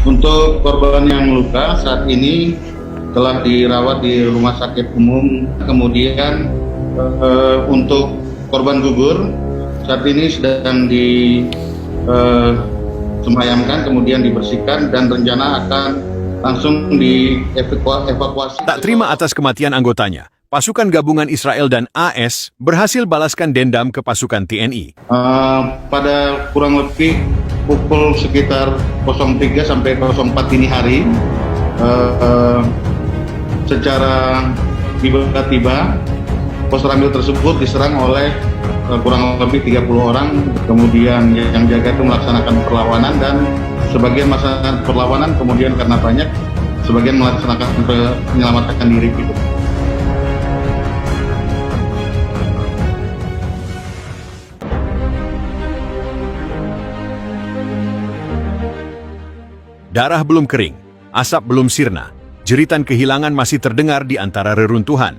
Untuk korban yang luka saat ini telah dirawat di rumah sakit umum. Kemudian untuk korban gugur saat ini sedang disemayamkan, kemudian dibersihkan dan rencana akan langsung dievakuasi. Tak terima atas kematian anggotanya, pasukan gabungan Israel dan AS berhasil balaskan dendam ke pasukan TNI. Pada kurang lebih pukul sekitar 03 sampai 04 dini hari, secara tiba-tiba pos Ramil tersebut diserang oleh kurang lebih 30 orang. Kemudian yang jaga itu melaksanakan perlawanan, dan sebagian melaksanakan perlawanan, kemudian karena banyak, sebagian melaksanakan menyelamatkan diri gitu. Darah belum kering, asap belum sirna, jeritan kehilangan masih terdengar di antara reruntuhan.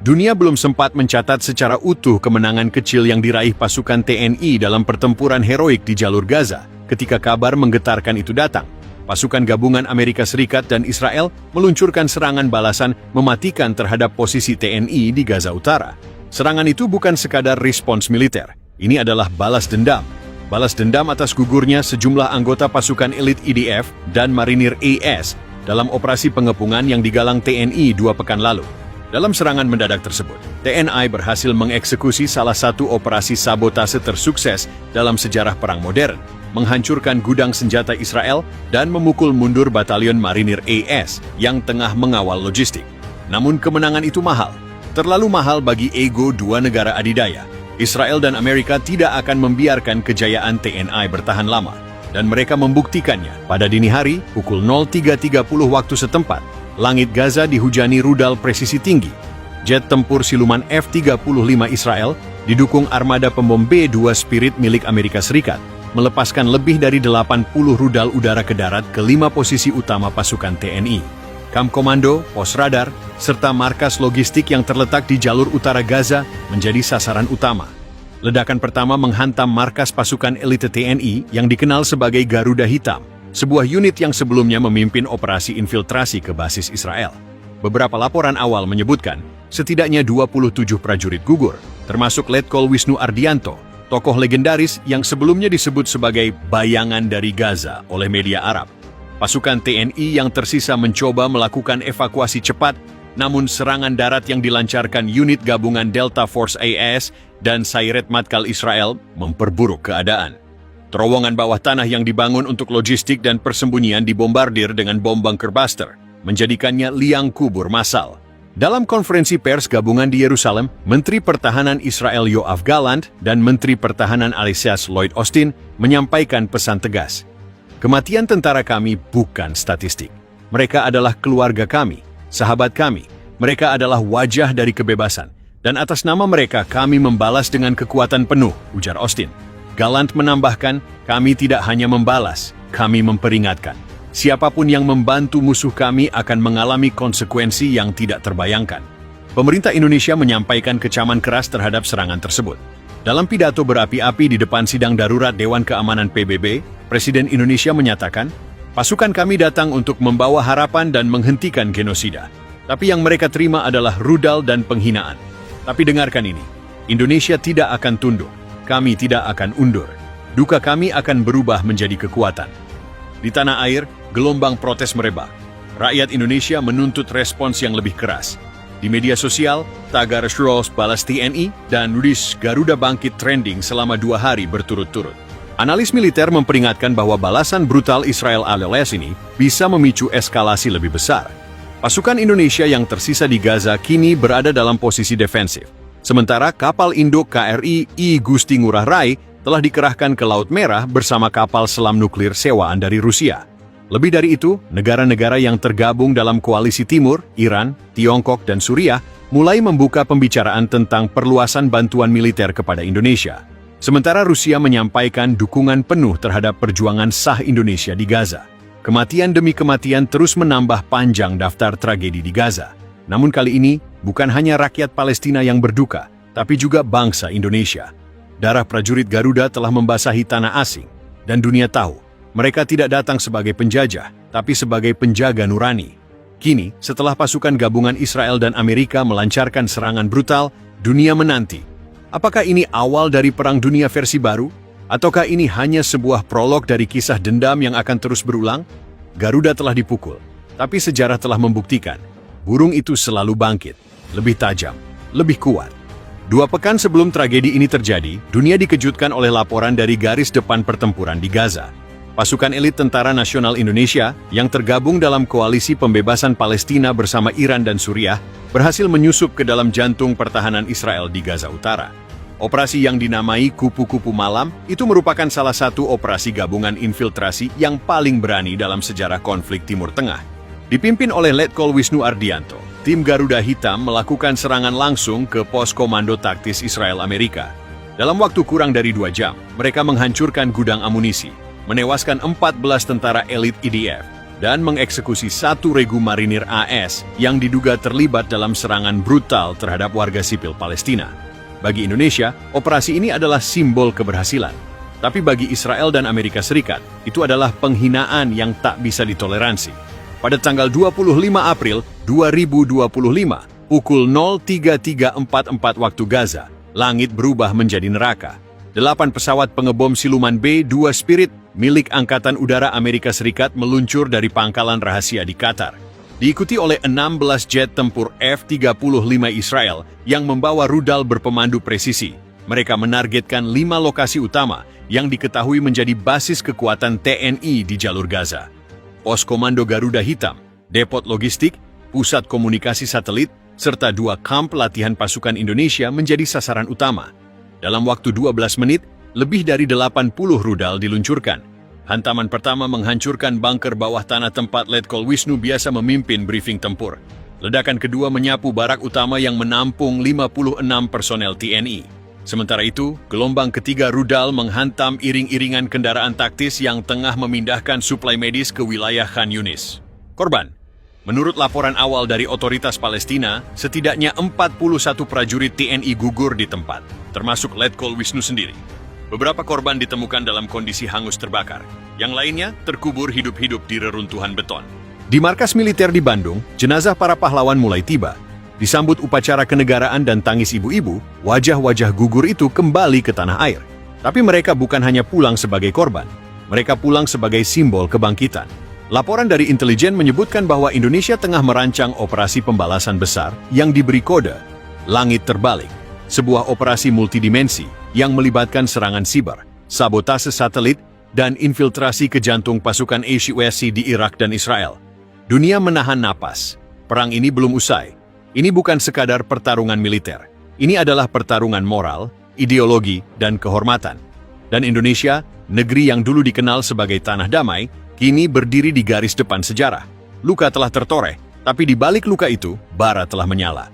Dunia belum sempat mencatat secara utuh kemenangan kecil yang diraih pasukan TNI dalam pertempuran heroik di jalur Gaza. Ketika kabar menggetarkan itu datang, pasukan gabungan Amerika Serikat dan Israel meluncurkan serangan balasan mematikan terhadap posisi TNI di Gaza Utara. Serangan itu bukan sekadar respons militer, ini adalah balas dendam. Balas dendam atas gugurnya sejumlah anggota pasukan elit IDF dan marinir AS dalam operasi pengepungan yang digalang TNI 2 pekan lalu. Dalam serangan mendadak tersebut, TNI berhasil mengeksekusi salah satu operasi sabotase tersukses dalam sejarah perang modern, menghancurkan gudang senjata Israel dan memukul mundur batalion marinir AS yang tengah mengawal logistik. Namun kemenangan itu mahal, terlalu mahal bagi ego dua negara adidaya. Israel dan Amerika tidak akan membiarkan kejayaan TNI bertahan lama, dan mereka membuktikannya. Pada dini hari, pukul 03.30 waktu setempat, langit Gaza dihujani rudal presisi tinggi. Jet tempur siluman F-35 Israel, didukung armada pembom B-2 Spirit milik Amerika Serikat, melepaskan lebih dari 80 rudal udara ke darat ke 5 posisi utama pasukan TNI. Kamp komando, pos radar, serta markas logistik yang terletak di jalur utara Gaza menjadi sasaran utama. Ledakan pertama menghantam markas pasukan elite TNI yang dikenal sebagai Garuda Hitam, sebuah unit yang sebelumnya memimpin operasi infiltrasi ke basis Israel. Beberapa laporan awal menyebutkan setidaknya 27 prajurit gugur, termasuk Letkol Wisnu Ardianto, tokoh legendaris yang sebelumnya disebut sebagai bayangan dari Gaza oleh media Arab. Pasukan TNI yang tersisa mencoba melakukan evakuasi cepat, namun serangan darat yang dilancarkan unit gabungan Delta Force AS dan Sayeret Matkal Israel memperburuk keadaan. Terowongan bawah tanah yang dibangun untuk logistik dan persembunyian dibombardir dengan bom bunker buster, menjadikannya liang kubur massal. Dalam konferensi pers gabungan di Yerusalem, Menteri Pertahanan Israel Yoav Gallant dan Menteri Pertahanan Aliseas Lloyd Austin menyampaikan pesan tegas. Kematian tentara kami bukan statistik. Mereka adalah keluarga kami, sahabat kami. Mereka adalah wajah dari kebebasan. Dan atas nama mereka kami membalas dengan kekuatan penuh, ujar Austin. Gallant menambahkan, kami tidak hanya membalas, kami memperingatkan. Siapapun yang membantu musuh kami akan mengalami konsekuensi yang tidak terbayangkan. Pemerintah Indonesia menyampaikan kecaman keras terhadap serangan tersebut. Dalam pidato berapi-api di depan sidang darurat Dewan Keamanan PBB, Presiden Indonesia menyatakan, pasukan kami datang untuk membawa harapan dan menghentikan genosida. Tapi yang mereka terima adalah rudal dan penghinaan. Tapi dengarkan ini, Indonesia tidak akan tunduk, kami tidak akan undur. Duka kami akan berubah menjadi kekuatan. Di tanah air, gelombang protes merebak. Rakyat Indonesia menuntut respons yang lebih keras. Di media sosial, tagar Shros balas TNI dan Ris Garuda bangkit trending selama 2 hari berturut-turut. Analis militer memperingatkan bahwa balasan brutal Israel alias ini bisa memicu eskalasi lebih besar. Pasukan Indonesia yang tersisa di Gaza kini berada dalam posisi defensif. Sementara kapal induk KRI I Gusti Ngurah Rai telah dikerahkan ke Laut Merah bersama kapal selam nuklir sewaan dari Rusia. Lebih dari itu, negara-negara yang tergabung dalam koalisi timur, Iran, Tiongkok, dan Suriah, mulai membuka pembicaraan tentang perluasan bantuan militer kepada Indonesia. Sementara Rusia menyampaikan dukungan penuh terhadap perjuangan sah Indonesia di Gaza. Kematian demi kematian terus menambah panjang daftar tragedi di Gaza. Namun kali ini, bukan hanya rakyat Palestina yang berduka, tapi juga bangsa Indonesia. Darah prajurit Garuda telah membasahi tanah asing, dan dunia tahu Mereka tidak datang sebagai penjajah, tapi sebagai penjaga nurani. Kini, setelah pasukan gabungan Israel dan Amerika melancarkan serangan brutal, dunia menanti. Apakah ini awal dari Perang Dunia versi baru? Ataukah ini hanya sebuah prolog dari kisah dendam yang akan terus berulang? Garuda telah dipukul, tapi sejarah telah membuktikan, burung itu selalu bangkit, lebih tajam, lebih kuat. 2 pekan sebelum tragedi ini terjadi, dunia dikejutkan oleh laporan dari garis depan pertempuran di Gaza. Pasukan elit Tentara Nasional Indonesia yang tergabung dalam koalisi pembebasan Palestina bersama Iran dan Suriah berhasil menyusup ke dalam jantung pertahanan Israel di Gaza Utara. Operasi yang dinamai Kupu-Kupu Malam itu merupakan salah satu operasi gabungan infiltrasi yang paling berani dalam sejarah konflik Timur Tengah. Dipimpin oleh Letkol Wisnu Ardianto, tim Garuda Hitam melakukan serangan langsung ke pos komando taktis Israel Amerika. Dalam waktu kurang dari 2 jam, mereka menghancurkan gudang amunisi, menewaskan 14 tentara elit IDF, dan mengeksekusi 1 regu marinir AS yang diduga terlibat dalam serangan brutal terhadap warga sipil Palestina. Bagi Indonesia, operasi ini adalah simbol keberhasilan. Tapi bagi Israel dan Amerika Serikat, itu adalah penghinaan yang tak bisa ditoleransi. Pada tanggal 25 April 2025, pukul 03.344 waktu Gaza, langit berubah menjadi neraka. 8 pesawat pengebom siluman B-2 Spirit milik Angkatan Udara Amerika Serikat meluncur dari pangkalan rahasia di Qatar. Diikuti oleh 16 jet tempur F-35 Israel yang membawa rudal berpemandu presisi. Mereka menargetkan 5 lokasi utama yang diketahui menjadi basis kekuatan TNI di jalur Gaza. Pos Komando Garuda Hitam, depot logistik, pusat komunikasi satelit, serta 2 kamp latihan pasukan Indonesia menjadi sasaran utama. Dalam waktu 12 menit, lebih dari 80 rudal diluncurkan. Hantaman pertama menghancurkan bunker bawah tanah tempat Letkol Wisnu biasa memimpin briefing tempur. Ledakan kedua menyapu barak utama yang menampung 56 personel TNI. Sementara itu, gelombang ketiga rudal menghantam iring-iringan kendaraan taktis yang tengah memindahkan suplai medis ke wilayah Khan Yunis. Korban. Menurut laporan awal dari otoritas Palestina, setidaknya 41 prajurit TNI gugur di tempat, termasuk Letkol Wisnu sendiri. Beberapa korban ditemukan dalam kondisi hangus terbakar. Yang lainnya terkubur hidup-hidup di reruntuhan beton. Di markas militer di Bandung, jenazah para pahlawan mulai tiba. Disambut upacara kenegaraan dan tangis ibu-ibu, wajah-wajah gugur itu kembali ke tanah air. Tapi mereka bukan hanya pulang sebagai korban. Mereka pulang sebagai simbol kebangkitan. Laporan dari intelijen menyebutkan bahwa Indonesia tengah merancang operasi pembalasan besar yang diberi kode Langit Terbalik. Sebuah operasi multidimensi yang melibatkan serangan siber, sabotase satelit, dan infiltrasi ke jantung pasukan ACWC di Irak dan Israel. Dunia menahan napas. Perang ini belum usai. Ini bukan sekadar pertarungan militer. Ini adalah pertarungan moral, ideologi, dan kehormatan. Dan Indonesia, negeri yang dulu dikenal sebagai tanah damai, kini berdiri di garis depan sejarah. Luka telah tertoreh, tapi di balik luka itu, bara telah menyala.